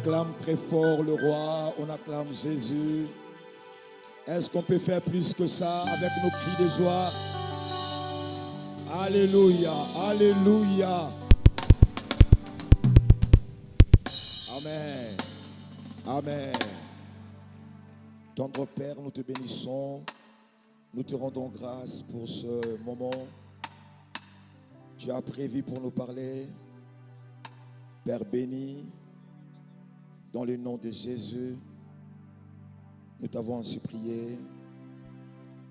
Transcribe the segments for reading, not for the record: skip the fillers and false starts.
acclame très fort le roi, on acclame Jésus. Est-ce qu'on peut faire plus que ça avec nos cris de joie? Alléluia, alléluia. Amen, amen. Tendre Père, nous te bénissons, nous te rendons grâce pour ce moment. Tu as prévu pour nous parler. Père béni, dans le nom de Jésus, nous t'avons ainsi prié.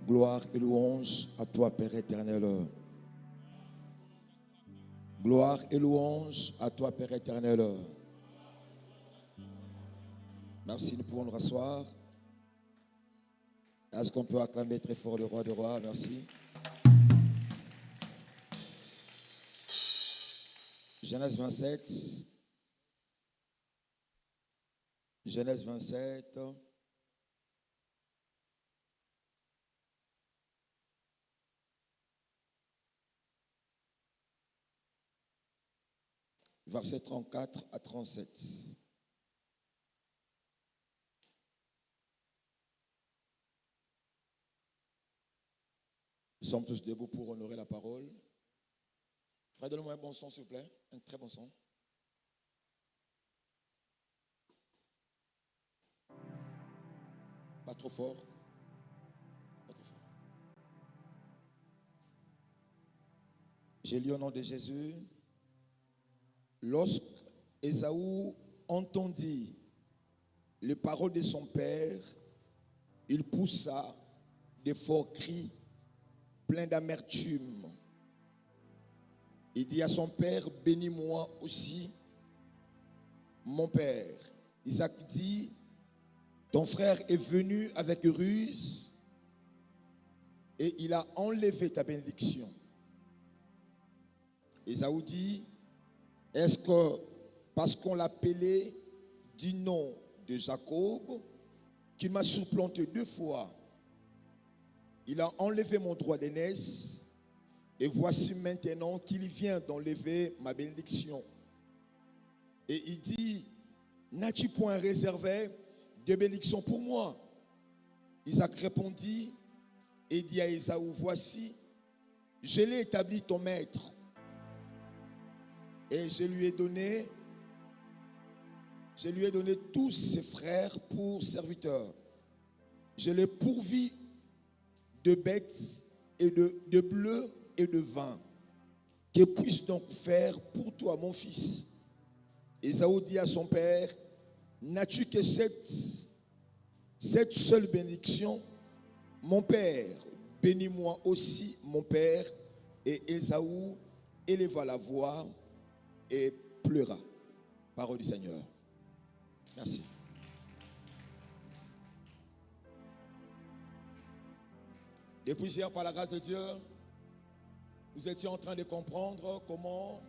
Gloire et louange à toi, Père éternel. Gloire et louange à toi, Père éternel. Merci, nous pouvons nous rasseoir. Est-ce qu'on peut acclamer très fort le roi des rois? Merci. Genèse 27. Genèse 27. Versets 34 à 37. Nous sommes tous debout pour honorer la parole. Frère, donne-moi un bon son, s'il vous plaît. Un très bon son. Pas trop fort. Pas trop fort. J'ai lu au nom de Jésus. Lorsque Ésaü entendit les paroles de son père, il poussa de forts cris, pleins d'amertume. Il dit à son père, bénis-moi aussi, mon père. Isaac dit, ton frère est venu avec ruse et il a enlevé ta bénédiction. Ésaü dit, est-ce que parce qu'on l'appelait du nom de Jacob, qu'il m'a supplanté 2 fois, il a enlevé mon droit d'aînesse, et voici maintenant qu'il vient d'enlever ma bénédiction. Et il dit, n'as-tu point réservé de bénédiction pour moi? Isaac répondit et dit à Ésaü, voici, je l'ai établi ton maître. Et je lui ai donné tous ses frères pour serviteurs. Je l'ai pourvu de bêtes et de bleu et de vin. Que puis-je donc faire pour toi, mon fils? Ésaü dit à son père, n'as-tu que cette seule bénédiction? Mon père, bénis-moi aussi, mon père. Et Ésaü éleva la voix et pleura. Parole du Seigneur. Merci. Depuis hier, par la grâce de Dieu, nous étions en train de comprendre comment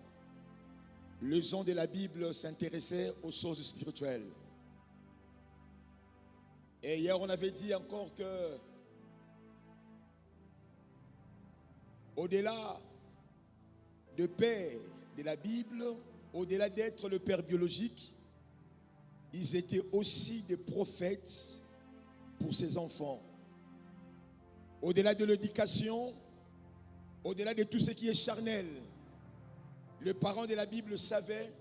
les gens de la Bible s'intéressaient aux choses spirituelles. Et hier, on avait dit encore que au-delà de père de la Bible, au-delà d'être le père biologique, ils étaient aussi des prophètes pour ses enfants. Au-delà de l'éducation, au-delà de tout ce qui est charnel, les parents de la Bible savaient,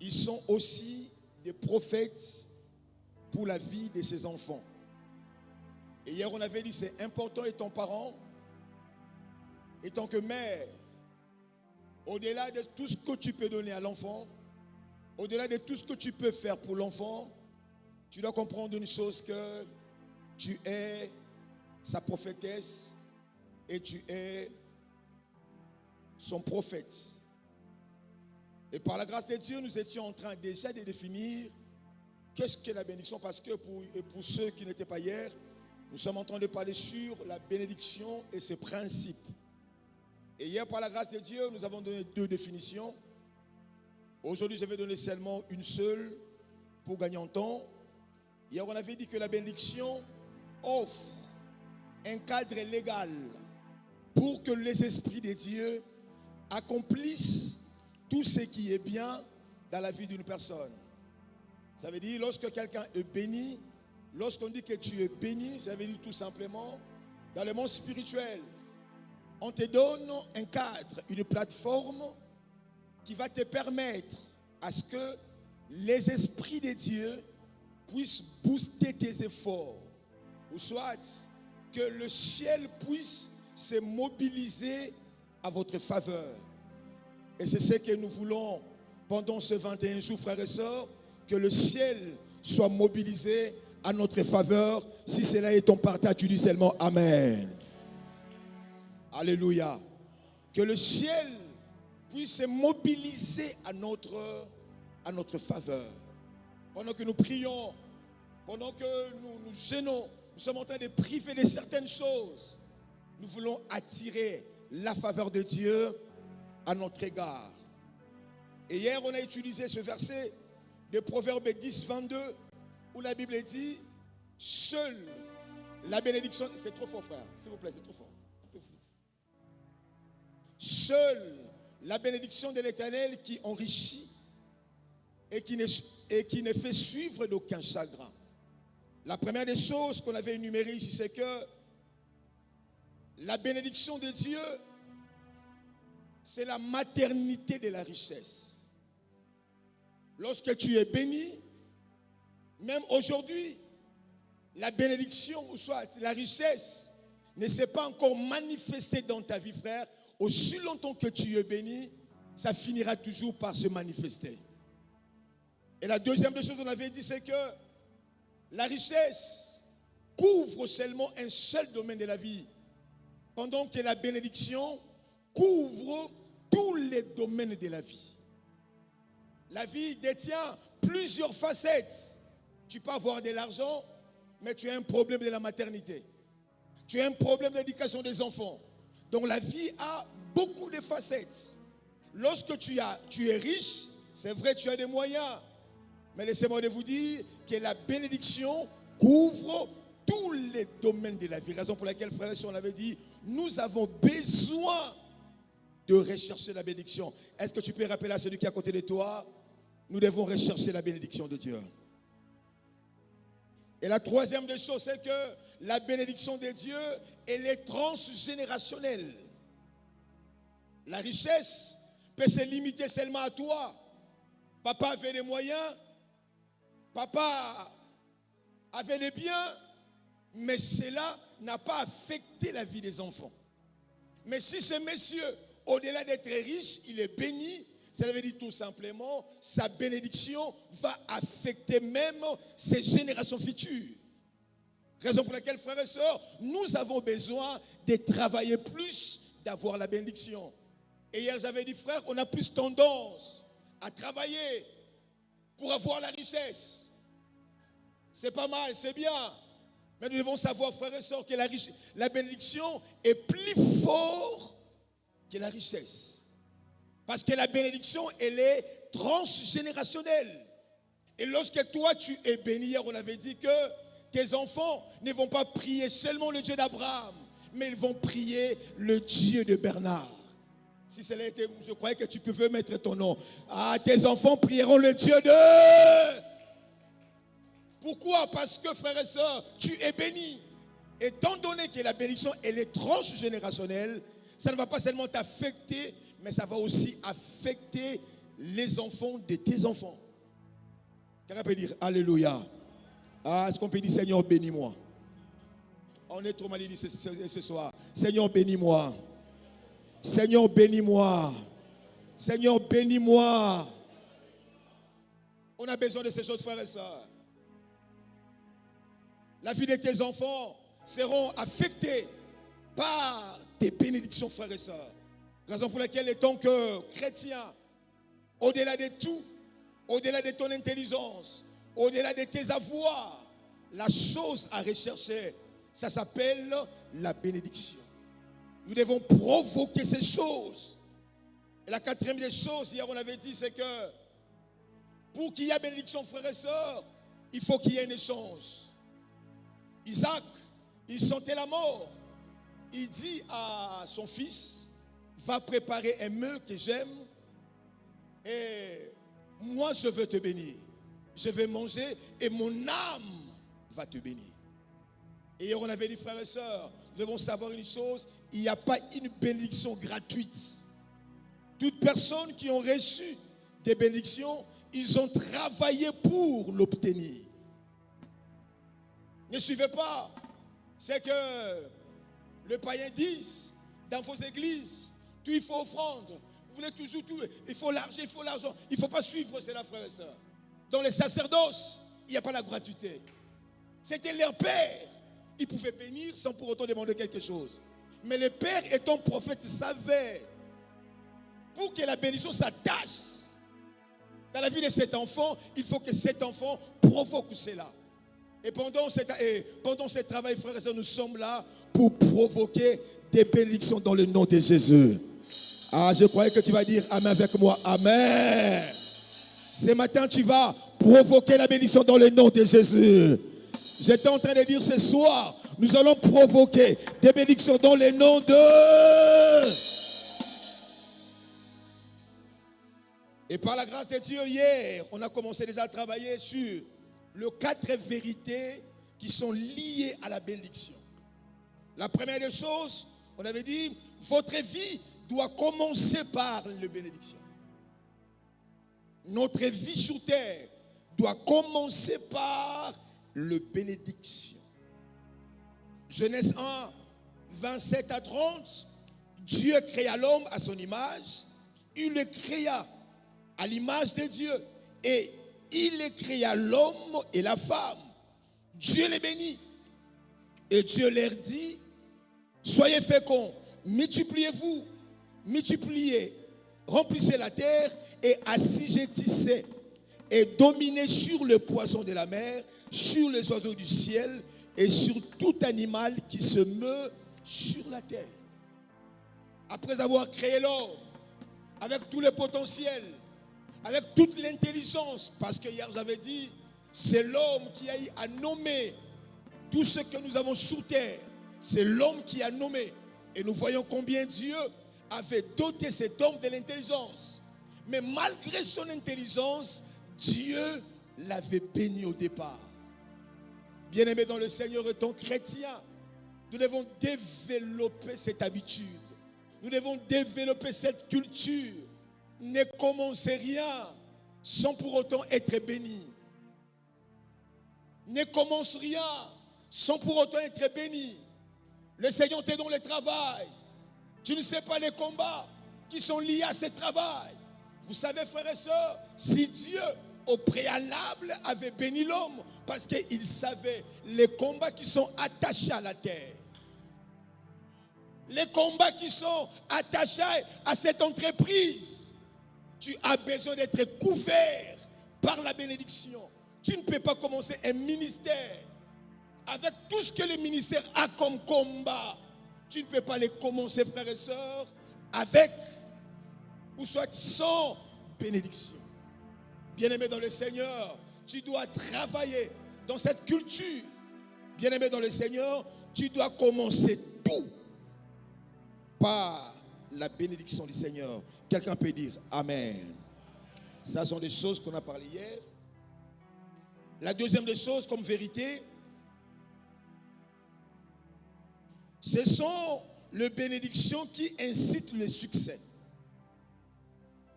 ils sont aussi des prophètes pour la vie de ses enfants. Et hier on avait dit, c'est important étant parent, étant que mère, au-delà de tout ce que tu peux donner à l'enfant, au-delà de tout ce que tu peux faire pour l'enfant, tu dois comprendre une chose, que tu es sa prophétesse et tu es son prophète. Et par la grâce de Dieu, nous étions en train déjà de définir qu'est-ce que la bénédiction, parce que pour ceux qui n'étaient pas hier, nous sommes en train de parler sur la bénédiction et ses principes. Et hier, par la grâce de Dieu, nous avons donné 2 définitions. Aujourd'hui, je vais donner seulement une seule pour gagner en temps. Hier, on avait dit que la bénédiction offre un cadre légal pour que les esprits de Dieu accomplissent tout ce qui est bien dans la vie d'une personne. Ça veut dire lorsque quelqu'un est béni, lorsqu'on dit que tu es béni, ça veut dire tout simplement, dans le monde spirituel, on te donne un cadre, une plateforme qui va te permettre à ce que les esprits de Dieu puissent booster tes efforts. Ou soit que le ciel puisse se mobiliser à votre faveur. Et c'est ce que nous voulons pendant ce 21 jours, frères et sœurs, que le ciel soit mobilisé à notre faveur. Si cela est ton partage, tu dis seulement Amen. Alléluia. Que le ciel puisse se mobiliser à notre faveur. Pendant que nous prions, pendant que nous gênons, nous sommes en train de priver de certaines choses. Nous voulons attirer la faveur de Dieu à notre égard. Et hier, on a utilisé ce verset de Proverbe 10, 22, où la Bible dit, seule la bénédiction... C'est trop fort, frère, s'il vous plaît, c'est trop fort. Un peu vite. Seule la bénédiction de l'Éternel qui enrichit et qui ne fait suivre d'aucun chagrin. La première des choses qu'on avait énumérées ici, c'est que la bénédiction de Dieu, c'est la maternité de la richesse. Lorsque tu es béni, même aujourd'hui, la bénédiction ou soit la richesse ne s'est pas encore manifestée dans ta vie, frère. Aussi longtemps que tu es béni, ça finira toujours par se manifester. Et la deuxième des choses qu'on avait dit, c'est que la richesse couvre seulement un seul domaine de la vie, pendant que la bénédiction couvre tous les domaines de la vie. La vie détient plusieurs facettes. Tu peux avoir de l'argent, mais tu as un problème de la maternité. Tu as un problème d'éducation des enfants. Donc la vie a beaucoup de facettes. Lorsque tu es riche, c'est vrai, tu as des moyens. Mais laissez-moi de vous dire que la bénédiction couvre tous les domaines de la vie. Raison pour laquelle, frères et sœurs, on avait dit, nous avons besoin de rechercher la bénédiction. Est-ce que tu peux rappeler à celui qui est à côté de toi? Nous devons rechercher la bénédiction de Dieu. Et la troisième des choses, c'est que la bénédiction de Dieu, elle est transgénérationnelle. La richesse peut se limiter seulement à toi. Papa avait les moyens, papa avait les biens, mais cela n'a pas affecté la vie des enfants. Mais si ce monsieur, au-delà d'être riche, il est béni, ça veut dire tout simplement, sa bénédiction va affecter même ses générations futures. Raison pour laquelle, frères et sœurs, nous avons besoin de travailler plus, d'avoir la bénédiction. Et hier, j'avais dit, frère, on a plus tendance à travailler pour avoir la richesse. C'est pas mal, c'est bien. Mais nous devons savoir, frères et sœurs, que la bénédiction est plus forte que la richesse. Parce que la bénédiction, elle est transgénérationnelle. Et lorsque toi, tu es béni, hier, on avait dit que tes enfants ne vont pas prier seulement le Dieu d'Abraham, mais ils vont prier le Dieu de Bernard. Si cela était, je croyais que tu pouvais mettre ton nom. Ah, tes enfants prieront le Dieu de... Pourquoi? Parce que, frères et sœurs, tu es béni. Étant donné que la bénédiction, elle est transgénérationnelle, ça ne va pas seulement t'affecter, mais ça va aussi affecter les enfants de tes enfants. Quelqu'un peut dire Alléluia. Ah, est-ce qu'on peut dire Seigneur, bénis-moi? On est trop mal dit ce soir. Seigneur, bénis-moi. Seigneur, bénis-moi. Seigneur, bénis-moi. On a besoin de ces choses, frères et sœurs. La vie de tes enfants seront affectés par tes bénédictions, frères et sœurs. Raison pour laquelle, en tant que chrétien, au-delà de tout, au-delà de ton intelligence, au-delà de tes avoirs, la chose à rechercher, ça s'appelle la bénédiction. Nous devons provoquer ces choses. Et la quatrième des choses, hier on avait dit, c'est que pour qu'il y ait bénédiction, frères et sœurs, il faut qu'il y ait un échange. Isaac, il sentait la mort. Il dit à son fils, va préparer un mets que j'aime et moi je veux te bénir. je vais manger et mon âme va te bénir. Et hier, on avait dit, frères et sœurs, nous devons savoir une chose, il n'y a pas une bénédiction gratuite. Toutes personnes qui ont reçu des bénédictions, ils ont travaillé pour l'obtenir. Ne suivez pas. C'est que le païen dit dans vos églises, tout il faut offrande. Vous voulez toujours tout, il faut l'argent, il faut l'argent. Il ne faut pas suivre cela, frères et sœurs. Dans les sacerdoces, il n'y a pas la gratuité. C'était leur père. Ils pouvaient bénir sans pour autant demander quelque chose. Mais le père étant prophète savait, pour que la bénédiction s'attache dans la vie de cet enfant, il faut que cet enfant provoque cela. Et pendant ce travail, frères et sœurs, nous sommes là pour provoquer des bénédictions dans le nom de Jésus. Ah, je croyais que tu vas dire Amen avec moi. Amen. Ce matin, tu vas provoquer la bénédiction dans le nom de Jésus. J'étais en train de dire ce soir, nous allons provoquer des bénédictions dans le nom de... Et par la grâce de Dieu, hier, on a commencé déjà à travailler sur les 4 vérités qui sont liées à la bénédiction. La première des choses, on avait dit, votre vie doit commencer par la bénédiction. Notre vie sur terre doit commencer par la bénédiction. Genèse 1, 27 à 30, Dieu créa l'homme à son image, il le créa à l'image de Dieu et il les créa l'homme et la femme. Dieu les bénit et Dieu leur dit, soyez féconds, multipliez-vous, multipliez, remplissez la terre et assujettissez et dominez sur le poisson de la mer, sur les oiseaux du ciel et sur tout animal qui se meut sur la terre. Après avoir créé l'homme avec tout le potentiel, avec toute l'intelligence, parce que hier j'avais dit, c'est l'homme qui a eu à nommer tout ce que nous avons sur terre. C'est l'homme qui a nommé. Et nous voyons combien Dieu avait doté cet homme de l'intelligence. Mais malgré son intelligence, Dieu l'avait béni au départ. Bien-aimé dans le Seigneur, étant chrétien, nous devons développer cette habitude. Nous devons développer cette culture. Ne commencez rien sans pour autant être béni. Ne commence rien sans pour autant être béni. Le Seigneur te donne le travail. Tu ne sais pas les combats qui sont liés à ce travail. Vous savez, frères et sœurs, si Dieu au préalable avait béni l'homme, parce qu'il savait les combats qui sont attachés à la terre. Les combats qui sont attachés à cette entreprise. Tu as besoin d'être couvert par la bénédiction. Tu ne peux pas commencer un ministère avec tout ce que le ministère a comme combat. Tu ne peux pas les commencer, frères et sœurs, avec ou soit sans bénédiction. Bien-aimé dans le Seigneur, tu dois travailler dans cette culture. Bien-aimé dans le Seigneur, tu dois commencer tout par la bénédiction du Seigneur. Quelqu'un peut dire Amen. Ça sont des choses qu'on a parlé hier. La deuxième des choses comme vérité, ce sont les bénédictions qui incitent le succès.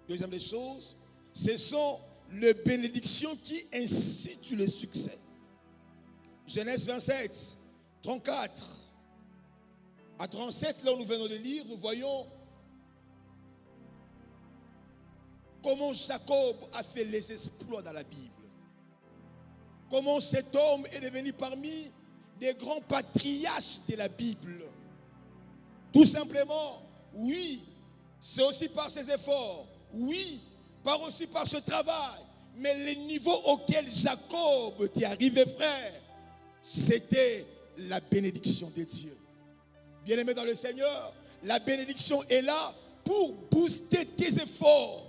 Deuxième des choses, ce sont les bénédictions qui incitent le succès. Genèse 27, 34 à 37, là où nous venons de lire, nous voyons comment Jacob a fait les exploits dans la Bible. Comment cet homme est devenu parmi des grands patriarches de la Bible. Tout simplement, oui, c'est aussi par ses efforts. Oui, aussi par ce travail. Mais le niveau auquel Jacob était arrivé, frère, c'était la bénédiction de Dieu. Bien-aimé dans le Seigneur, la bénédiction est là pour booster tes efforts,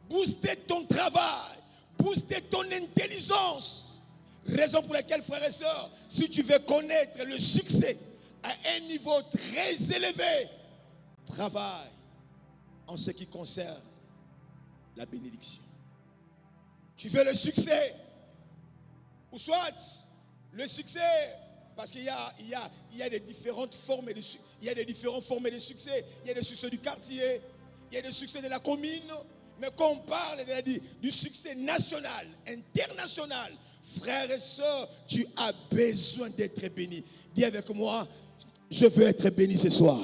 booster ton travail, booster ton intelligence. Raison pour laquelle, frères et sœurs, si tu veux connaître le succès à un niveau très élevé, travaille en ce qui concerne la bénédiction. Tu veux le succès. Ou soit le succès, parce qu'il y a des différentes formes il y a des différentes formes de succès. Il y a des succès du quartier, il y a des succès de la commune. Mais quand on parle du succès national, international, frères et sœurs, tu as besoin d'être béni. Dis avec moi, je veux être béni ce soir.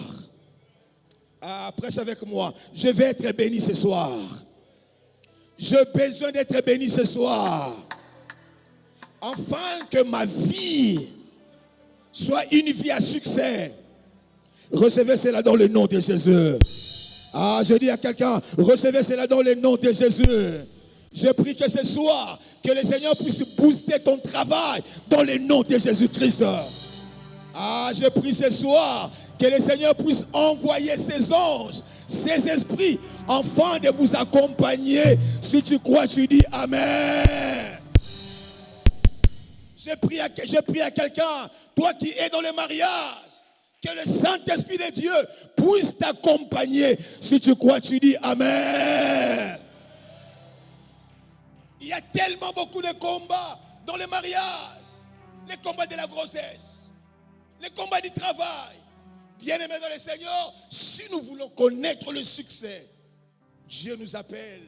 Prêche avec moi, je vais être béni ce soir. J'ai besoin d'être béni ce soir. Afin que ma vie soit une vie à succès. Recevez cela dans le nom de Jésus. Je dis à quelqu'un, recevez cela dans le nom de Jésus. Je prie que ce soir, que le Seigneur puisse booster ton travail dans le nom de Jésus-Christ. Je prie ce soir que le Seigneur puisse envoyer ses anges, ses esprits, afin de vous accompagner. Si tu crois, tu dis Amen. Je prie à quelqu'un, toi qui es dans le mariage, que le Saint-Esprit de Dieu puisse t'accompagner. Si tu crois, tu dis Amen. Il y a tellement beaucoup de combats dans le mariage. Les combats de la grossesse, les combats du travail. Bien-aimés dans le Seigneur, si nous voulons connaître le succès, Dieu nous appelle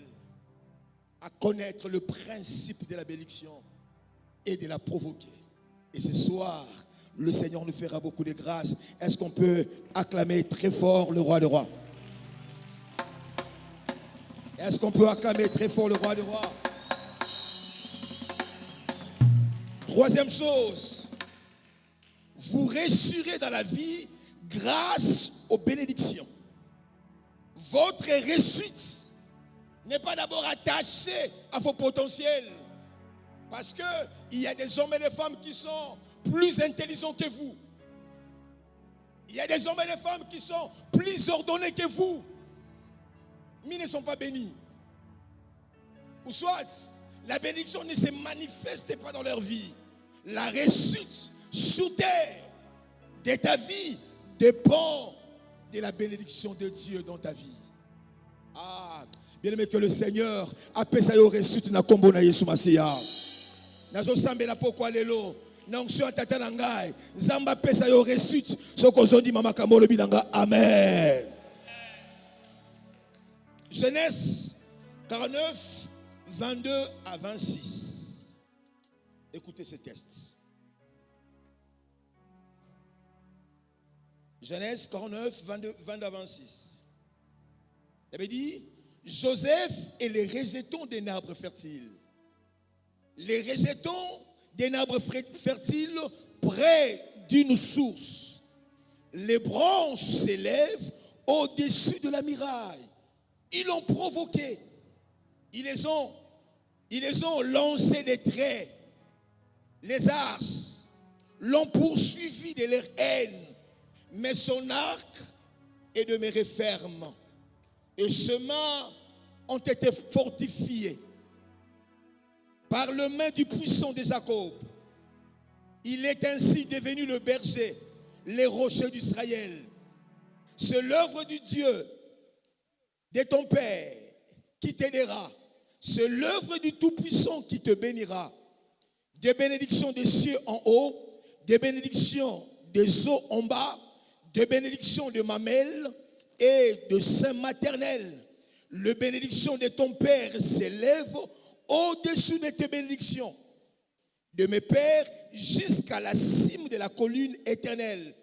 à connaître le principe de la bénédiction et de la provoquer. Et ce soir, le Seigneur nous fera beaucoup de grâce. Est-ce qu'on peut acclamer très fort le roi des rois? Est-ce qu'on peut acclamer très fort le roi des rois? Troisième chose, vous réussirez dans la vie grâce aux bénédictions. Votre réussite n'est pas d'abord attachée à vos potentiels. Parce qu'il y a des hommes et des femmes qui sont plus intelligents que vous. Il y a des hommes et des femmes qui sont plus ordonnés que vous. Mais ils ne sont pas bénis. Ou soit, la bénédiction ne se manifeste pas dans leur vie. La réussite sur terre de ta vie dépend de la bénédiction de Dieu dans ta vie. Bien-aimé, que le Seigneur appelle ça yo réussite na kombo na Yesu Masiya. Nazo sambela pokwa lelo na onction tata na ngai nzamba pesa yo réussite soko zondi mama kamolo bilanga amen. Genèse 49 22 à 26. Écoutez ces textes. Genèse 49 22 à 26. Il avait dit Joseph est le rejeton d'un arbre fertile. Les rejetons d'un arbre fertile près d'une source. Les branches s'élèvent au-dessus de la muraille. Ils l'ont provoqué. Ils les ont lancé des traits. Les arches l'ont poursuivi de leur haine. Mais son arc est demeuré ferme. Et ses mains ont été fortifiées par le main du puissant de Jacob. Il est ainsi devenu le berger, les rochers d'Israël. C'est l'œuvre du Dieu de ton Père qui t'aidera. C'est l'œuvre du Tout-Puissant qui te bénira. Des bénédictions des cieux en haut, des bénédictions des eaux en bas, des bénédictions de mamelles et de sein maternel. Le bénédiction de ton Père s'élève au-dessus de tes bénédictions, de mes pères jusqu'à la cime de la colline éternelle.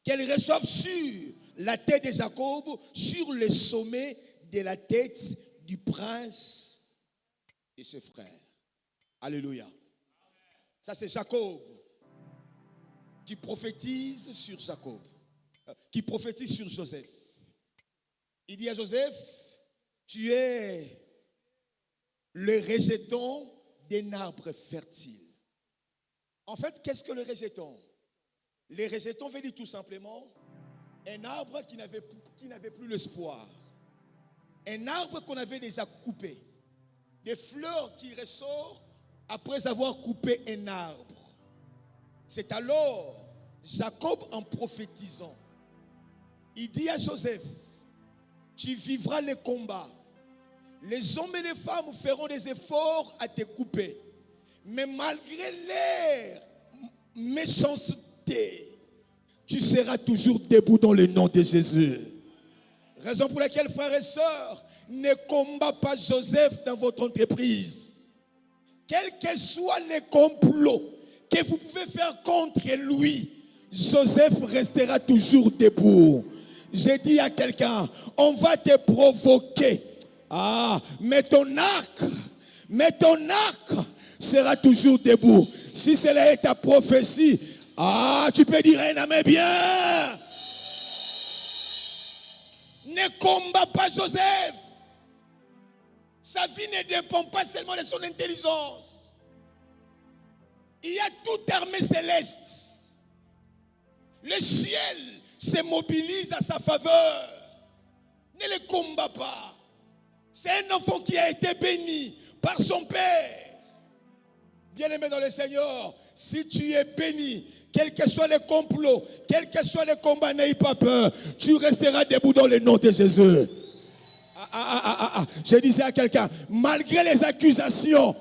Qu'elle reçoive sur la tête de Jacob, sur le sommet de la tête du prince et ses frères. Alléluia. Ça c'est Jacob qui prophétise sur Jacob, qui prophétise sur Joseph. Il dit à Joseph, tu es le rejeton d'un arbre fertile. En fait, qu'est-ce que le rejeton? Le rejeton veut dire tout simplement un arbre qui n'avait plus l'espoir. Un arbre qu'on avait déjà coupé. Des fleurs qui ressortent après avoir coupé un arbre. C'est alors Jacob, en prophétisant, il dit à Joseph, tu vivras les combats. Les hommes et les femmes feront des efforts à te couper. Mais malgré leur méchanceté, tu seras toujours debout dans le nom de Jésus. Raison pour laquelle, frères et sœurs, ne combat pas Joseph dans votre entreprise. Quels que soient les complots que vous pouvez faire contre lui, Joseph restera toujours debout. J'ai dit à quelqu'un, on va te provoquer. Mais ton arc sera toujours debout. Si cela est ta prophétie, tu peux dire un amen bien. Ne combat pas Joseph. Sa vie ne dépend pas seulement de son intelligence. Il y a toute armée céleste. Le ciel se mobilise à sa faveur. Ne le combat pas. C'est un enfant qui a été béni par son père. Bien-aimé dans le Seigneur, si tu es béni, quels que soient les complots, quels que soient les combats, n'aie pas peur. Tu resteras debout dans le nom de Jésus. Je disais à quelqu'un, malgré les accusations,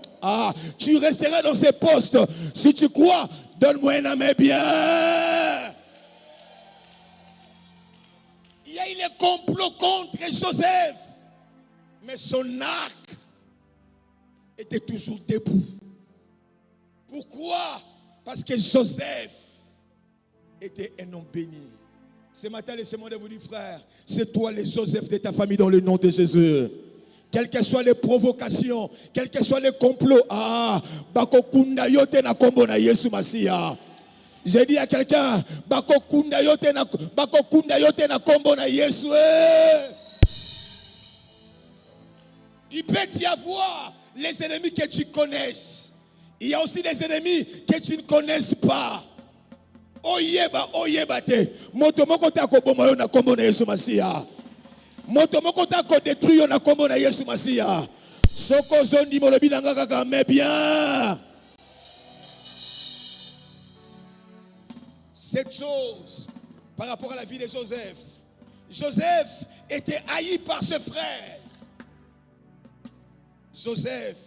tu resteras dans ces postes. Si tu crois, donne-moi un amen bien. Il y a eu les complots contre Joseph, mais son arc était toujours debout. Pourquoi? Parce que Joseph était un homme béni. Ce matin, laissez-moi vous dire, frère, c'est toi les Joseph de ta famille dans le nom de Jésus. Quelles que soient les provocations, quels que soient les complots, bakokunda yote na kombo na Yesu Masia. J'ai dit à quelqu'un, bakokunda yote na kombo na Yesu. Il peut y avoir les ennemis que tu connaisses. Il y a aussi des ennemis que tu ne connaisses pas. Oyeba te. Moto moko ta ko boma yo na kombo na Yesu Masia. Moto moko ta ko détruire yo na kombo na Yesu Masia. Soko zondi molobi na ngaka ka mais bien. Cette chose par rapport à la vie de Joseph. Joseph était haï par ses frères. Joseph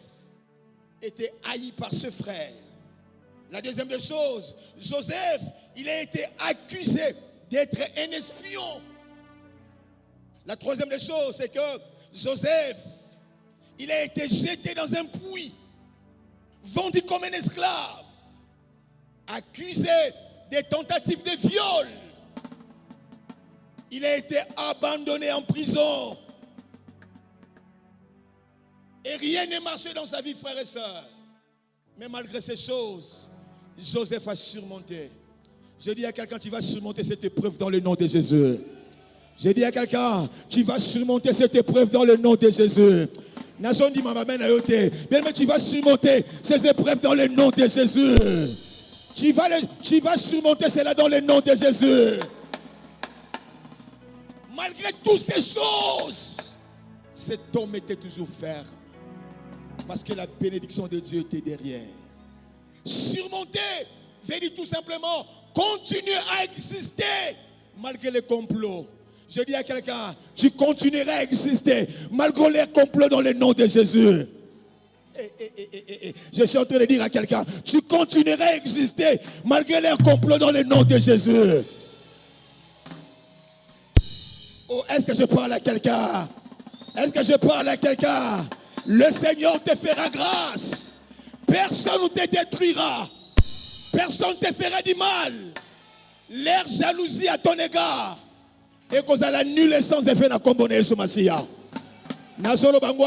était haï par ses frères. La deuxième des choses, Joseph, il a été accusé d'être un espion. La troisième des choses, c'est que Joseph, il a été jeté dans un puits, vendu comme un esclave, accusé des tentatives de viol. Il a été abandonné en prison. Et rien n'est marché dans sa vie, frères et sœurs. Mais malgré ces choses, Joseph a surmonté. Je dis à quelqu'un, tu vas surmonter cette épreuve dans le nom de Jésus. Je dis à quelqu'un, tu vas surmonter cette épreuve dans le nom de Jésus. Nation dit maman bien mais tu vas surmonter ces épreuves dans le nom de Jésus. Tu vas surmonter cela dans le nom de Jésus. Malgré toutes ces choses, cet homme était toujours ferme. Parce que la bénédiction de Dieu était derrière. Surmonter veut dire tout simplement continuer à exister malgré les complots. Je dis à quelqu'un, tu continueras à exister malgré les complots dans le nom de Jésus. Je suis en train de dire à quelqu'un, tu continueras à exister malgré les complots dans le nom de Jésus. Oh, est-ce que je parle à quelqu'un? Est-ce que je parle à quelqu'un? Le Seigneur te fera grâce. Personne ne te détruira. Personne ne te fera du mal. Leur jalousie à ton égard. Et qu'on a la nulle sans effet na kombo na Yesu Masia. Nazolo bango.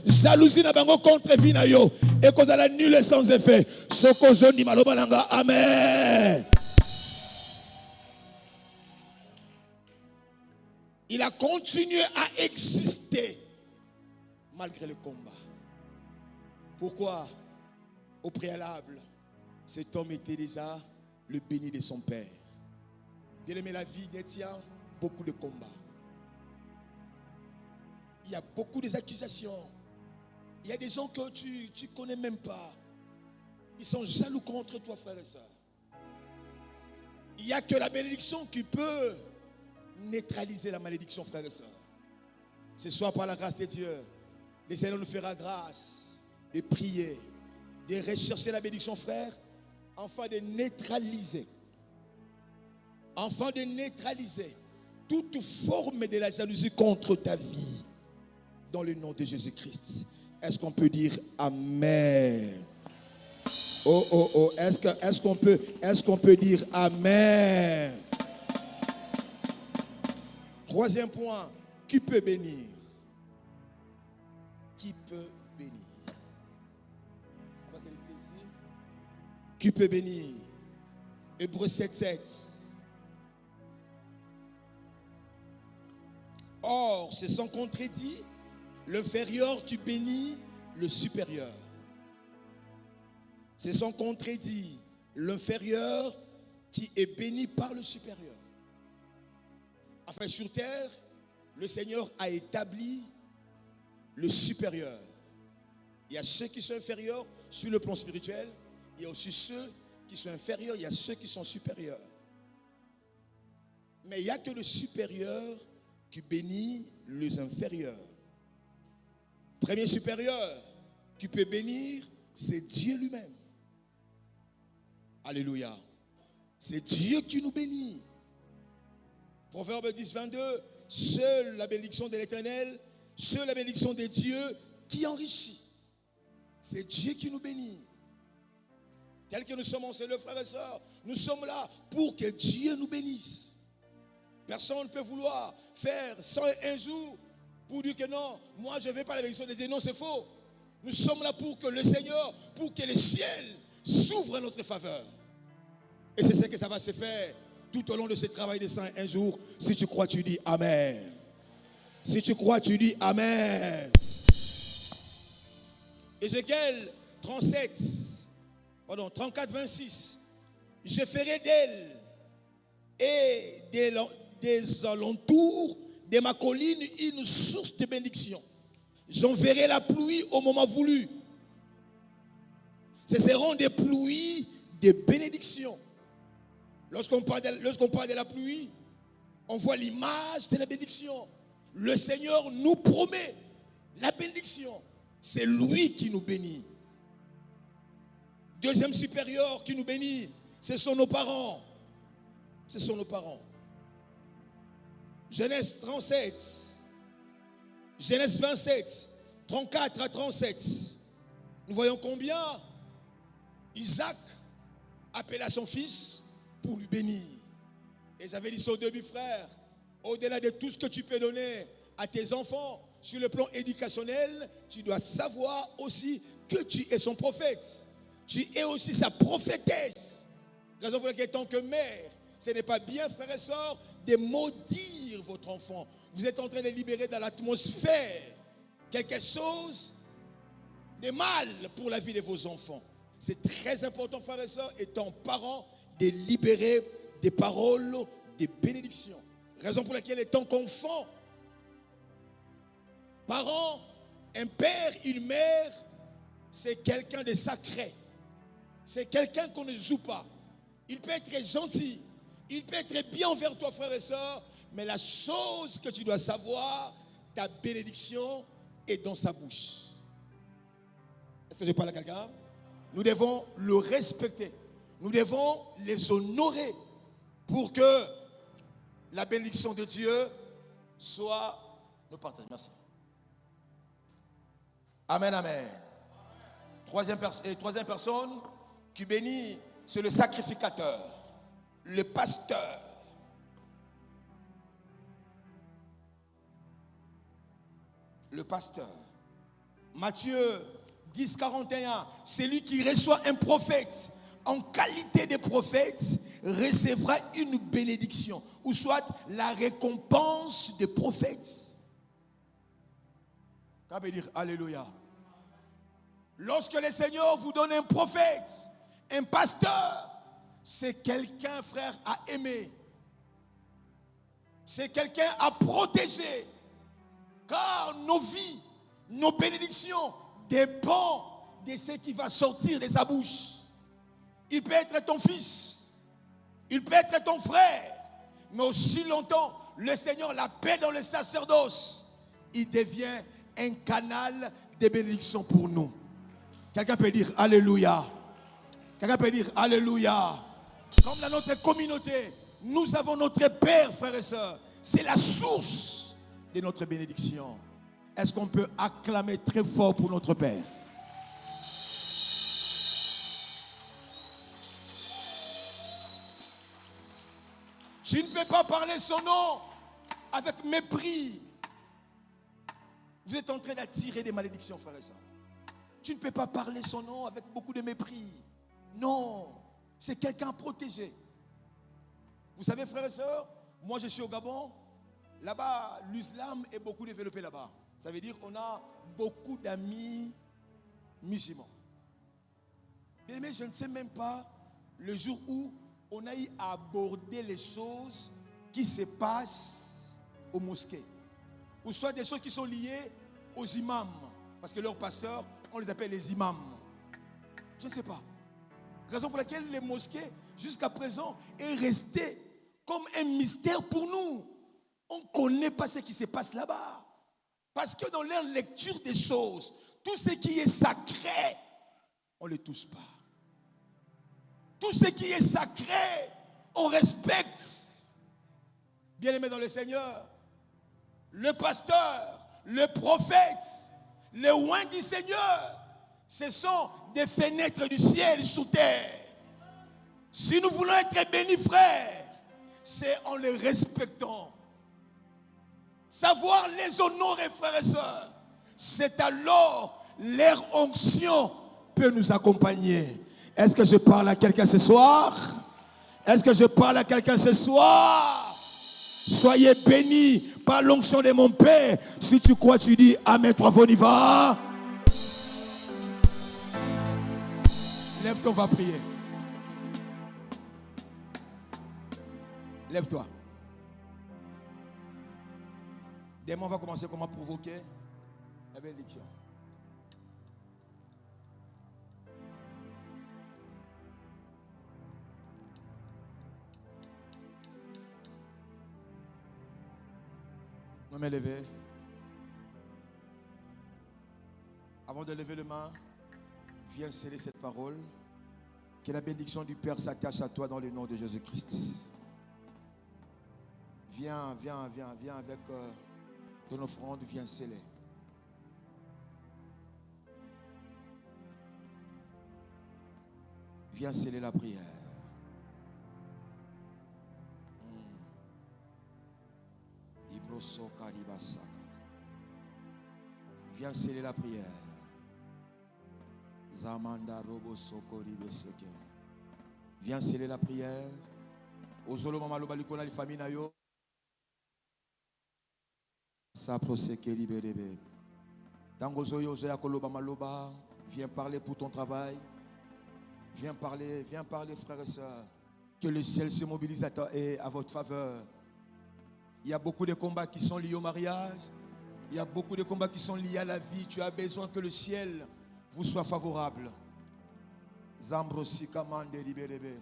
Jalousie na bango contre vie na yo. Et qu'on a la nulle sans effet. Soko zoni maloba nanga. Amen. Il a continué à exister malgré le combat. Pourquoi? Au préalable, cet homme était déjà le béni de son père. Bien aimé, la vie détient beaucoup de combats. Il y a beaucoup d'accusations. Il y a des gens que tu ne connais même pas. Ils sont jaloux contre toi, frères et sœurs. Il n'y a que la bénédiction qui peut neutraliser la malédiction, frères et sœurs. Ce soir, par la grâce de Dieu, le Seigneur nous fera grâce de prier, de rechercher la bénédiction, frère, afin de neutraliser toute forme de la jalousie contre ta vie, dans le nom de Jésus-Christ. Est-ce qu'on peut dire Amen? Oh, est-ce qu'on peut dire Amen? Troisième point, qui peut bénir? Qui peut bénir? Qui peut bénir? Hébreux 7:7. Or, c'est sans contredit l'inférieur qui bénit le supérieur. C'est sans contredit l'inférieur qui est béni par le supérieur. Enfin, sur terre, le Seigneur a établi le supérieur. Il y a ceux qui sont inférieurs sur le plan spirituel. Il y a aussi ceux qui sont inférieurs. Il y a ceux qui sont supérieurs. Mais il n'y a que le supérieur qui bénit les inférieurs. Premier supérieur qui peut bénir, c'est Dieu lui-même. Alléluia. C'est Dieu qui nous bénit. Proverbe 10, 22. Seule la bénédiction de l'Éternel, seule la bénédiction de Dieu qui enrichit. C'est Dieu qui nous bénit. Tel que nous sommes en le frères et sœurs, nous sommes là pour que Dieu nous bénisse. Personne ne peut vouloir faire 101 jours pour dire que non, moi je ne veux pas la bénédiction de Dieu. Non, c'est faux. Nous sommes là pour que le Seigneur, pour que le ciel s'ouvre à notre faveur. Et c'est ce que ça va se faire tout au long de ce travail de 101 jours. Si tu crois, tu dis Amen. Si tu crois, tu dis Amen. Ézéchiel 34, 26. Je ferai d'elle et des alentours de ma colline une source de bénédiction. J'enverrai la pluie au moment voulu. Ce seront des pluies de bénédiction. Lorsqu'on parle de la pluie, on voit l'image de la bénédiction. Le Seigneur nous promet la bénédiction. C'est lui qui nous bénit. Deuxième supérieur qui nous bénit, ce sont nos parents. Ce sont nos parents. Genèse 37, Genèse 27, 34 à 37. Nous voyons combien Isaac appela son fils pour lui bénir. Et j'avais dit ça au début, frère, au-delà de tout ce que tu peux donner à tes enfants, sur le plan éducationnel, tu dois savoir aussi que tu es son prophète. Tu es aussi sa prophétesse. Raison pour laquelle, tant que mère, ce n'est pas bien, frères et sœurs, de maudire votre enfant. Vous êtes en train de libérer dans l'atmosphère quelque chose de mal pour la vie de vos enfants. C'est très important, frères et sœurs, étant parents, de libérer des paroles de bénédiction. Raison pour laquelle, étant qu'enfant, parents, un père, une mère, c'est quelqu'un de sacré. C'est quelqu'un qu'on ne joue pas. Il peut être gentil. Il peut être bien envers toi, frères et sœurs. Mais la chose que tu dois savoir, ta bénédiction est dans sa bouche. Est-ce que je parle à quelqu'un? Nous devons le respecter. Nous devons les honorer pour que la bénédiction de Dieu soit nos partages. Merci. Amen, amen. Troisième personne qui bénit, c'est le sacrificateur, le pasteur. Le pasteur. Matthieu 10, 41. Celui qui reçoit un prophète en qualité de prophète recevra une bénédiction, ou soit la récompense des prophètes. Ça veut dire Alléluia. Lorsque le Seigneur vous donne un prophète, un pasteur, c'est quelqu'un, frère, à aimer. C'est quelqu'un à protéger. Car nos vies, nos bénédictions dépendent de ce qui va sortir de sa bouche. Il peut être ton fils, il peut être ton frère, mais aussi longtemps, le Seigneur l'appelle dans le sacerdoce, il devient un canal de bénédiction pour nous. Quelqu'un peut dire Alléluia. Quelqu'un peut dire Alléluia. Comme dans notre communauté, nous avons notre Père, frères et sœurs. C'est la source de notre bénédiction. Est-ce qu'on peut acclamer très fort pour notre Père? Tu ne peux pas parler son nom avec mépris. Vous êtes en train d'attirer des malédictions, frères et sœurs. Tu ne peux pas parler son nom avec beaucoup de mépris. Non, c'est quelqu'un à protéger. Vous savez, frères et sœurs, moi je suis au Gabon. Là-bas, l'islam est beaucoup développé là-bas. Ça veut dire qu'on a beaucoup d'amis musulmans. Mais je ne sais même pas le jour où on a eu à aborder les choses qui se passent aux mosquées. Ou soit des choses qui sont liées aux imams. Parce que leurs pasteurs, on les appelle les imams. Je ne sais pas. Raison pour laquelle les mosquées, jusqu'à présent, est resté comme un mystère pour nous. On ne connaît pas ce qui se passe là-bas. Parce que dans leur lecture des choses, tout ce qui est sacré, on ne le touche pas. Tout ce qui est sacré, on respecte. Bien-aimés dans le Seigneur, le pasteur, le prophète, les oints du Seigneur, ce sont des fenêtres du ciel sous terre. Si nous voulons être bénis, frères, c'est en les respectant. Savoir les honorer, frères et sœurs, c'est alors leur onction peut nous accompagner. Est-ce que je parle à quelqu'un ce soir? Est-ce que je parle à quelqu'un ce soir? Soyez bénis par l'onction de mon Père. Si tu crois, tu dis Amen, 3 fois on y va. Lève-toi, on va prier. Lève-toi. Demain, on va commencer comment provoquer la bénédiction. Nous me lever. Avant de lever les mains, viens sceller cette parole. Que la bénédiction du Père s'attache à toi dans le nom de Jésus-Christ. Viens avec ton offrande, viens sceller. Viens sceller la prière. Viens sceller la prière. Zamanda robo sokori beseke. Viens sceller la prière. Ozolo mama lobaliko na famille na yo. Sa proseke libéré. Tango zoyo zoya koloba maloba. Viens parler pour ton travail. Viens parler, frères et sœurs. Que le ciel se mobilise à votre faveur. Il y a beaucoup de combats qui sont liés au mariage. Il y a beaucoup de combats qui sont liés à la vie. Tu as besoin que le ciel vous soit favorable. Zambro sikamande liberebe.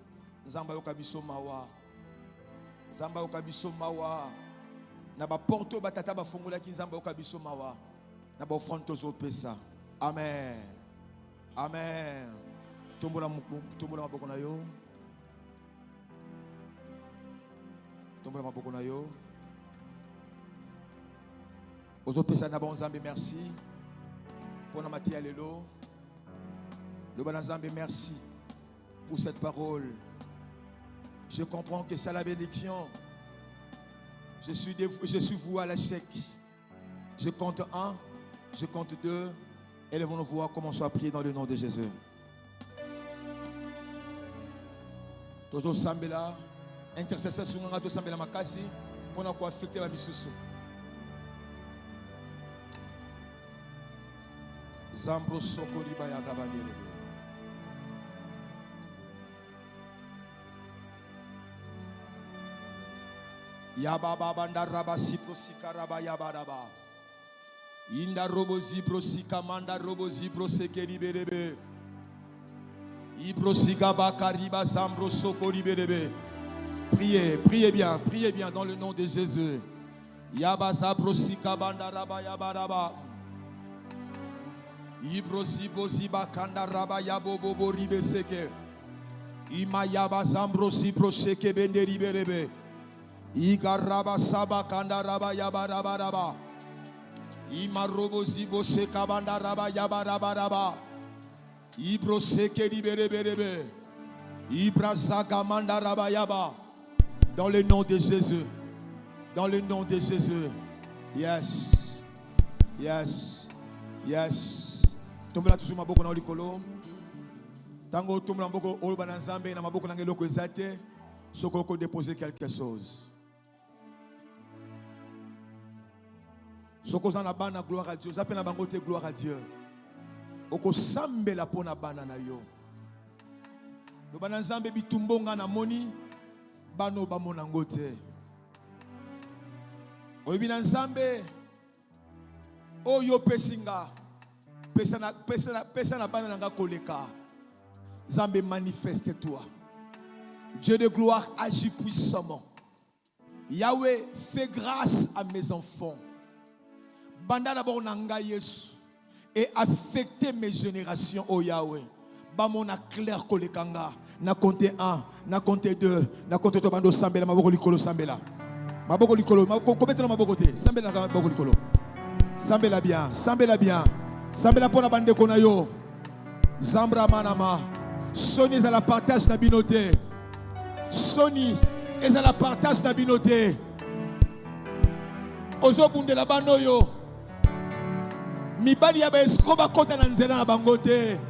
Zamba yokabiso mawa. Zamba yokabiso mawa. Na ba porto batata ba fongola ki zamba yokabiso mawa. Na ba offrande zo pesa. Amen. Amen. Tombola maboko na yo. Tombola maboko na yo. Ozopesa na bon Nzambe merci pour notre lelo. Le bon Nzambe merci pour cette parole. Je comprends que c'est la bénédiction. Je suis voué à l'échec. Je compte 1, je compte 2. Élevons-nous voir comment on soit prié dans le nom de Jésus. Tozo sambela intercesseur sur nous, tozo sambela makasi pour nous affecter la misusu. Zambro sokori baya gabandelebe. Yababa banda raba sipro sikaraba yabadaba. Inda robo zipro sikamanda robo zipro sekeri berebe. Ibro sikaba kariba zambro sokori berebe. priez bien dans le nom de Jésus. Yabasa brosika bandaraba yabaraba. Ibrosi boziba kandaraba yabobobo ribeseke. Ima yabazambrosi proseke benderiberebe. Igaraba saba kandaraba yabaraba. Ima robozi boseka bandaraba yabaraba. Ibroseke liberebe. Ibrazaga mandaraba yaba. Dans le nom de Jésus. Dans le nom de Jésus. Yes. Yes. Yes. Tombela toujours maboko na likolo. Tango tombela maboko oyo bana nzambe na maboko na ngeloko ezate. Soko déposer quelque chose. Soko za na bana gloire à Dieu. Zape na bango te gloire à Dieu. Oko sambela pona bana na yo. Lo bana nzambe bitumbonga na moni bano ba mona ngote. Oyebi na nzambe oyo pesinga pesa na bana nanga koleka. Nzambe manifeste-toi. Dieu de gloire agit puissamment. Yahweh fait grâce à mes enfants. Banda d'abord nanga Yesu et affecter mes générations au Yahweh. Bamona clair kolekanga na compter 1, na compter 2, na compter 3 bando sambela maboko likolo sambela. Maboko likolo, maboko mettre maboko te. Sambela na maboko likolo. Sambela bien, sambela bien. Sambela pona bande kona yo. Zambra manama. Soni za la partage na binote. Soni eza la partage na binote. Ozo bunde la bando yo. Mibali ya ba escroc ba kota na nzela na bangote.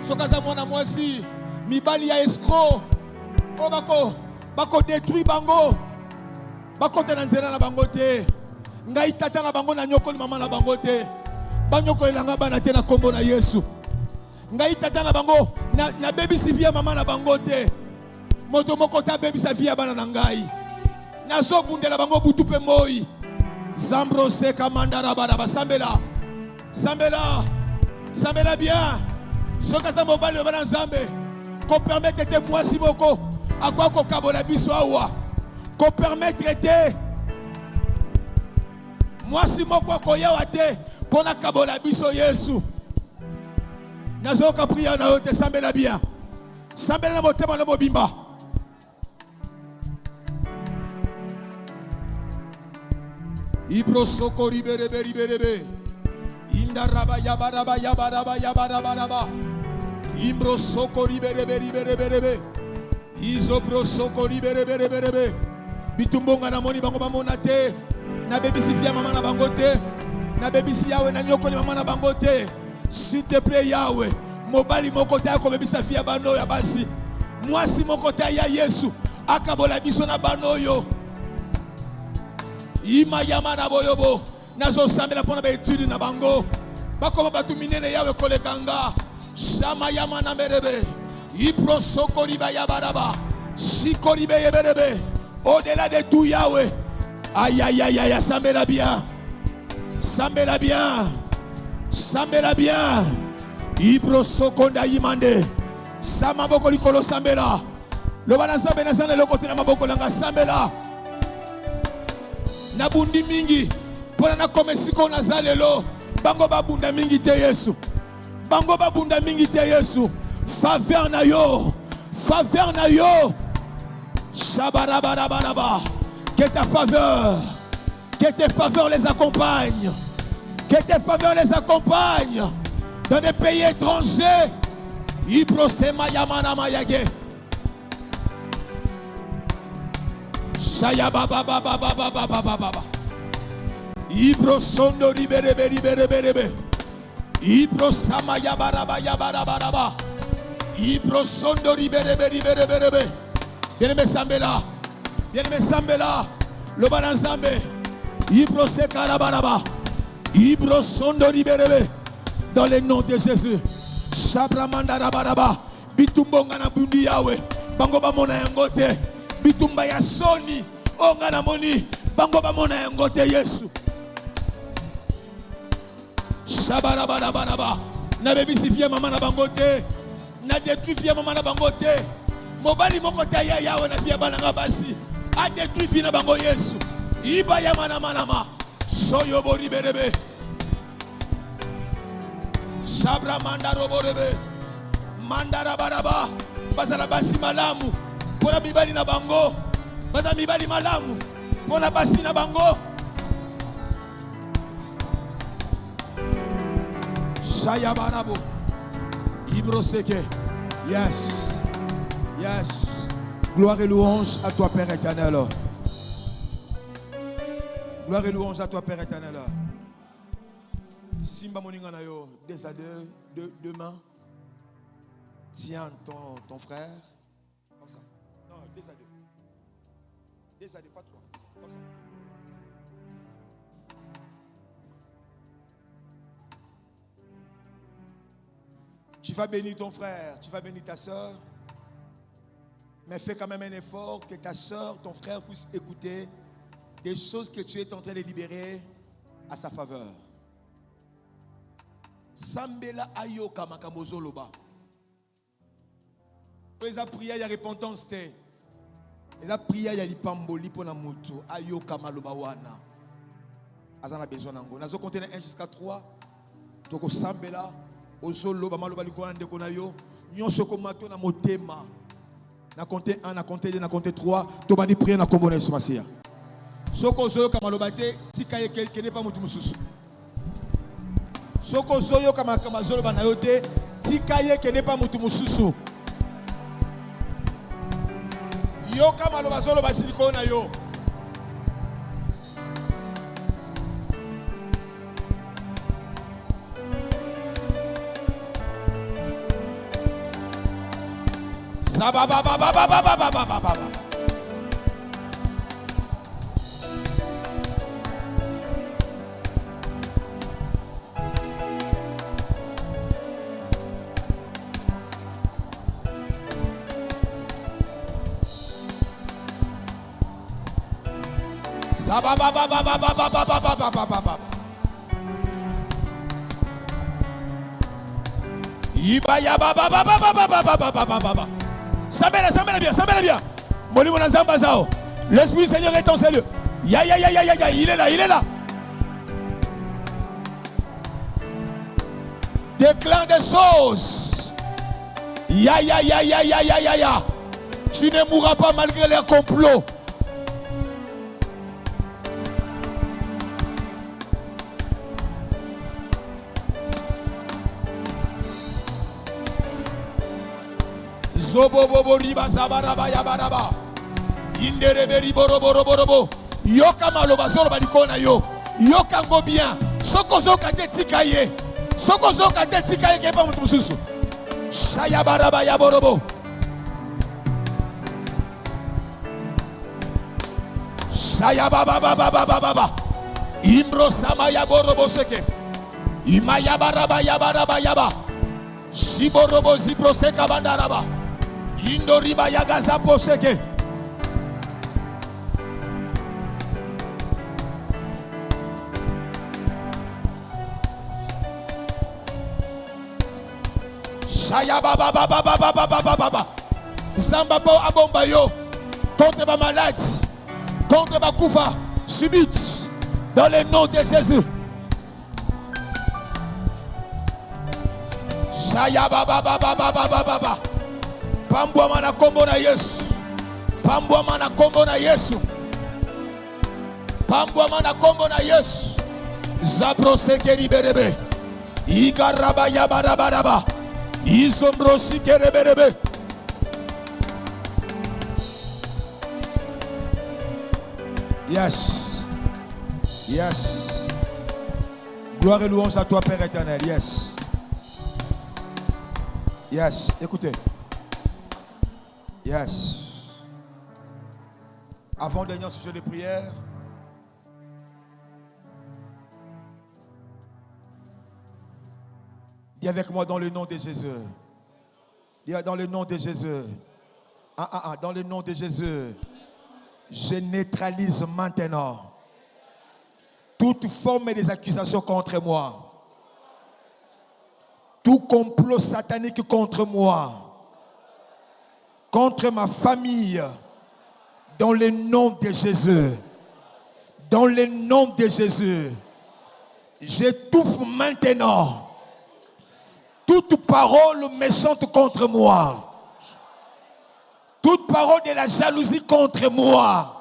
Sokaza mwana mwasi mibali ya escroc o bako détruit bango bako te na nzela na bango te ngai tata na bango na nyokoli mama na bango te banyoko elanga bana te na kombo na Yesu ngai tata na bango na baby sivia mama na bango te moto moko ta baby sivia bana na ngai na so bundela bango butu pe moi zambro seka mandara bana basambela sambela bien. Sokaza mobali bana nzambe ko permettre te mwasi moko akwa ko kabola biso awa ko permettre te mwasi moko ko yawa te pona kabola biso Yesu nazoka priya na yote sambela bien sambela na motema na mobimba ibro soko riberebe indaraba yabaraba Imbro soko riberebe. Izobro soko riberebe. Bitumbonga na moni bango bamona te. Na bebisi fia mama na bango te. Na bebisi Yahweh na nyoko ni mama na bango te. S'il te plaît Yahweh. Mobali moko te ako bebisa fia bano ya basi. Mwasi moko te ya Yesu. Akabola biso na bano yo. Ima yama na boyobo. Nazo sambela pona ba étude na bango. Bakoma batu minene Yahweh kolekanga. Shama yama na merebe. Ibro sokori ba yabaraba. Sikori be yeberebe. Au-delà de tout Yahweh. Aïe aïe aïe aïe. Sambela bien. Sambela bien. Sambela bien. Ibro sokonda yimande. Sama boko likolo sambela. Le bana zambe na zane le kote na maboko langa sambela. Na bundi mingi. Pona na komesiko na zalelo. Bango babunda mingi te Yesu. Bango babunda mingi te Yesu. Faveur na yo. Faveur na yo. Shabarabaraba. Que ta faveur. Que tes faveurs les accompagnent. Que tes faveurs les accompagnent. Dans des pays étrangers. Ibrosema yamana mayage. Shayababababababababa. Ibrosondo riberebe. Ibrosama yabaraba. Ibrosondo riberebe. Bien-aimé Sambela. Le Bananzambe. Ibrose karabaraba. Ibrosondo riberebe. Dans le nom de Jésus. Shabramanda rabaraba. Bitumbonga na bundi Yahweh. Bango bamona yangote. Bitumba ya soni. Onga na moni. Bango bamona yangote Yesu. Shabarabaraba. Na bebisi fie mama na bangote. Na détruit fie mama na bangote. Mobali moko taya yawe na fia bananga basi. A détruit fina bango Yesu. Iba ya manama. Soyo bori berebe. Sabra mandaro borebe. Mandara baraba. Bazala basi malamu. Pona mibali na bango. Baza mibali malamu. Pona basi na bango. Saya barabo. Ibroseke. Yes. Yes. Gloire et louange à toi, Père éternel. Gloire et louange à toi, Père éternel. Simba moningana yo, deux mains. Tiens ton frère. Comme ça. Non, deux à deux. Deux à deux, pas trois. Comme ça. Tu vas bénir ton frère, tu vas bénir ta soeur. Mais fais quand même un effort que ta soeur, ton frère puisse écouter des choses que tu es en train de libérer à sa faveur. Sambela ayoka makamozo loba. Les prières, il y a repentance. Les prières, il y a l'ipamboli pour la moto. Ayoka maloba wana. Azana besoin nango. Nazo contenir 1 jusqu'à 3. Toko sambela. Ozolo ba maloba likona ndeko na yo. Nyonso ko mato na motema. Na compter 1, na compter 2, na compter 3. To bani prier na kombo na Yesu Masia. Soko zoyo kama lobate tikaye kene pa mutu mususu. Soko zoyo kama zolo bana yote tikaye kene pa mutu mususu. Yo kama loba zolo basiliko na yo. Sambela bien. Molimo na zamba zao. L'Esprit du Seigneur est en ce lieu. Ya, il est là. Déclare des choses. Ya. Tu ne mourras pas malgré les complots. Zobobobo riba zabaraba yabaraba. Inderebe riborobo. Yoka maloba zolo balikona yo. Yoka ngo bien. Soko zoka te tikaye. Soko zoka te tikaye kepa mutu mususu. Shaya baraba yaborobo. Shaya baba. Imbro sama yaborobo seke. Imaya baraba yaba. Shiborobo zibro seka bandaraba. Indoriba yagaza poseke. Shaya baba. Zamba po abomba yo. Contre ma maladie. Contre ma koufa. Subite. Dans le nom de Jésus. Shaya baba. Pambwa na kombo na Yesu. Pambwa na kombo na Yesu. Pambwa na kombo na Yesu. Zabro sekeri berebe. Igaraba yabaraba. Isombro sikere berebe. Yes. Gloire et louange à toi, Père éternel. Yes. Écoutez. Yes. Avant dernier sujet de prière. Dis avec moi dans le nom de Jésus. Dis dans le nom de Jésus. Dans le nom de Jésus. Je neutralise maintenant toute forme des accusations contre moi. Tout complot satanique contre moi. contre ma famille, dans le nom de Jésus. Dans le nom de Jésus, j'étouffe maintenant toute parole méchante contre moi, toute parole de la jalousie contre moi.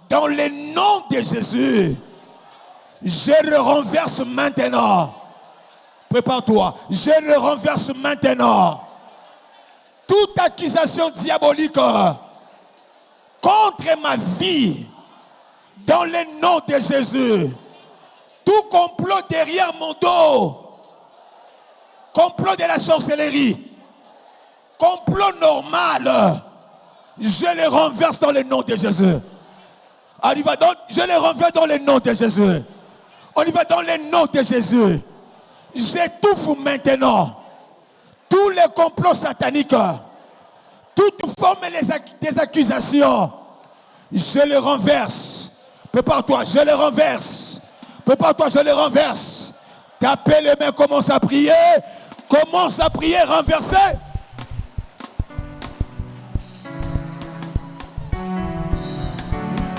Dans le nom de Jésus, je le renverse maintenant. Prépare-toi, je le renverse maintenant. Toute accusation diabolique contre ma vie, dans le nom de Jésus, tout complot derrière mon dos, complot de la sorcellerie, complot normal, je le renverse dans le nom de Jésus. On y va donc, je le renverse dans le nom de Jésus. On y va dans le nom de Jésus. J'étouffe maintenant tous les complots sataniques, toute forme des accusations. Je les renverse. Prépare-toi, je les renverse. Prépare-toi, je les renverse. Tapez les mains, commence à prier. Commence à prier, renverser.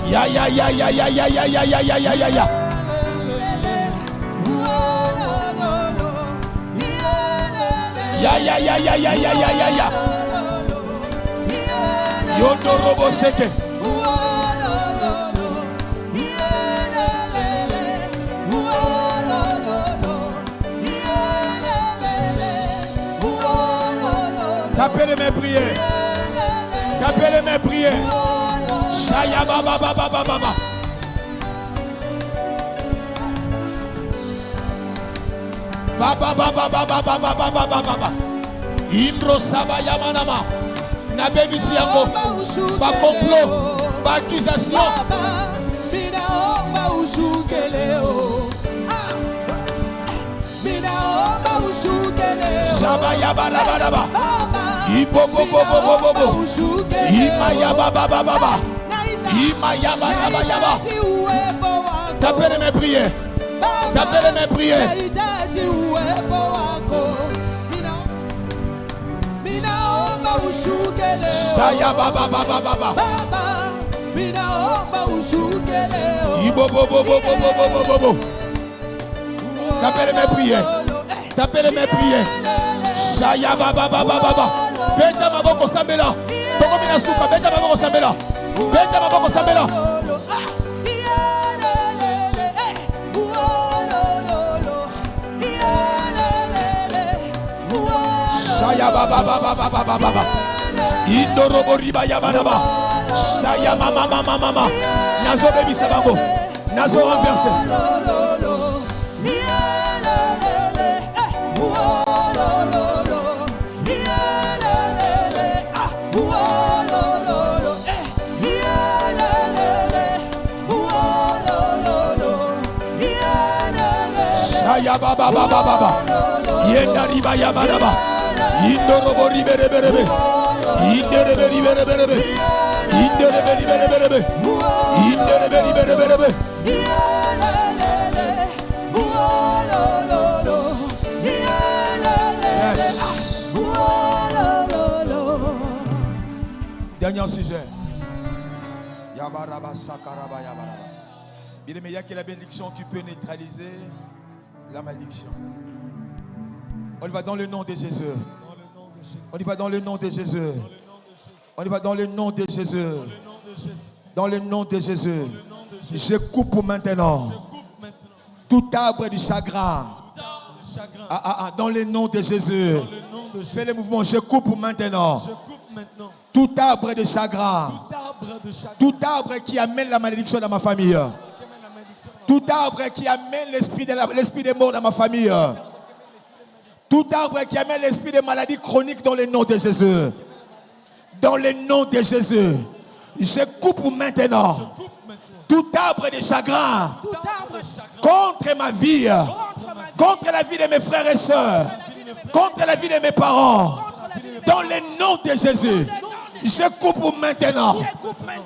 Ya ya ya ya ya ya ya ya ya ya ya ya ya. Ya ya ya ya ya ya ya ya ya. Yondo robo seke. Tapez les mains, priez. Tapez les mains, priez. Shaya baba baba baba baba. Baba baba baba baba baba baba. Imbro saba yamanama. Na baby si yango. Ba complot, ba accusation. Mina omba ushukeleo. Mina omba ushukeleo. Shaba yabara baba. Ibo bo bo bo bo bo bo. Ima yaba baba baba. Ima yaba yaba yaba. Tapez les mains, priez. Tapez les mains, priez. Saya baba baba baba. Ibo bo bo bo bo bo bo bo bo. Tapez les mains, priez. Tapez les mains, priez. Saya baba baba baba. Beta maboko sambela. Toko mina suka. Beta maboko sambela. Beta maboko sambela. Saya baba baba baba baba. Indorobo riba yabanaba. Saya mama mama mama. Nazo bebi sabango. Nazo renversé. Saya baba baba baba. Yenda riba yabanaba. Indorobo ribe rebe rebe. Inderebe ribe rebe rebe. Inderebe ribe rebe rebe. Inderebe ribe rebe rebe. Yes. Dernier sujet. Yabaraba sakaraba yabaraba. Bien aimé, il y a que la bénédiction qui peut neutraliser la malédiction. On y va dans le nom de Jésus. On y va dans le nom de Jésus. On y va dans le nom de Jésus. Dans le nom de Jésus. Je coupe maintenant tout arbre du chagrin. Dans le nom de Jésus. Fais le mouvement. Je coupe maintenant tout arbre de chagrin. Tout arbre qui amène la malédiction dans ma famille. Tout arbre qui amène l'esprit de mort dans ma famille. Tout arbre qui amène l'esprit de maladie chronique dans le nom de Jésus. Dans le nom de Jésus. Je coupe maintenant tout arbre de chagrin contre ma vie, contre la vie de mes frères et sœurs, contre la vie de mes parents. Dans le nom de Jésus. Je coupe maintenant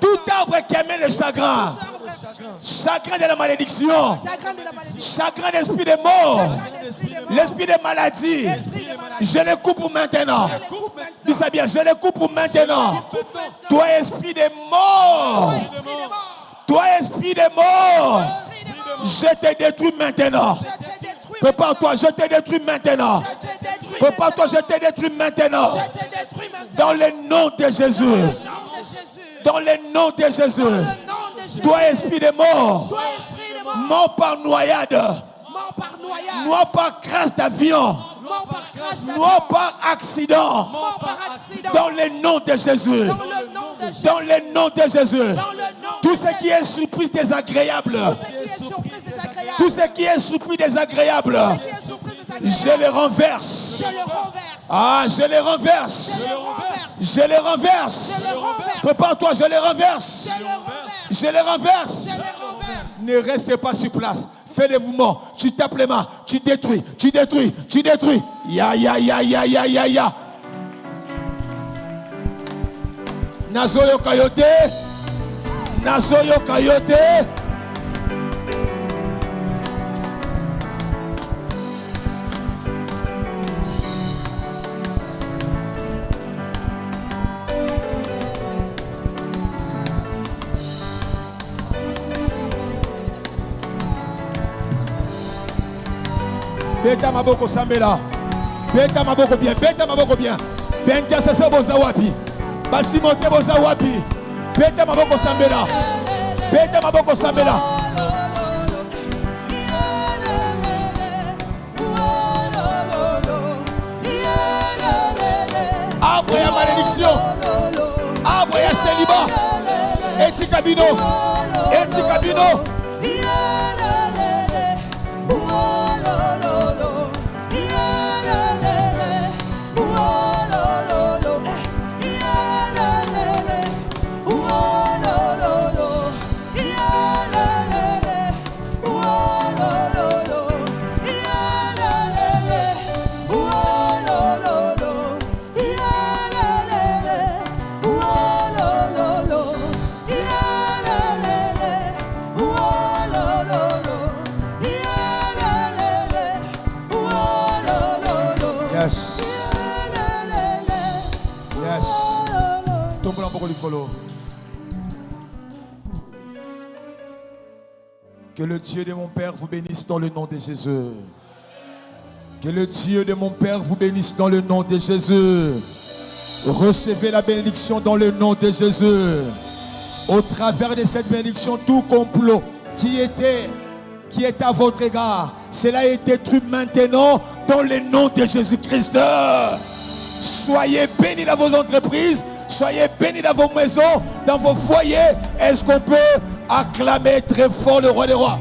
tout arbre qui amène le chagrin Chagrin de la malédiction. Chagrin d'esprit de mort. L'esprit de maladie. Je le coupe maintenant. Dis ça bien, je le coupe maintenant. Toi, esprit de mort. Toi, esprit de mort. Je te détruis maintenant. Prépare-toi, je te détruis maintenant. Prépare-toi, je te détruis maintenant. Dans le nom de Jésus. Dans le nom de Jésus. Toi, esprit de mort. Mort par noyade. Mort par crash d'avion. Mort par accident. Dans le nom de Jésus. Dans le nom de Jésus. Tout ce qui est surprise désagréable. Tout ce qui est surprise désagréable. Je le renverse. Ah, je le renverse. Je le renverse. Prépare-toi, je le renverse. Je le renverse. Ne restez pas sur place. Fais des mouvements. Tu tapes les mains. Tu détruis. Tu détruis. Tu détruis. Ya, ya, ya, ya, ya, ya, ya. Nazoyo Kayote. Nazoyo Kayote. Beta maboko sambela. Beta maboko bien. Beta maboko bien. Benta sasa boza wapi. Batimote boza wapi. Beta maboko sambela. Beta maboko sambela. Arbre ya malédiction. Arbre ya célibat. Eti kabino. Eti kabino. Yes. Yes. Tombe un peu le colo. Que le Dieu de mon Père vous bénisse dans le nom de Jésus. Que le Dieu de mon Père vous bénisse dans le nom de Jésus. Recevez la bénédiction dans le nom de Jésus. Au travers de cette bénédiction, tout complot qui est à votre égard, cela est détruit maintenant dans le nom de Jésus-Christ. Soyez bénis dans vos entreprises, soyez bénis dans vos maisons, dans vos foyers. Est-ce qu'on peut acclamer très fort le roi des rois?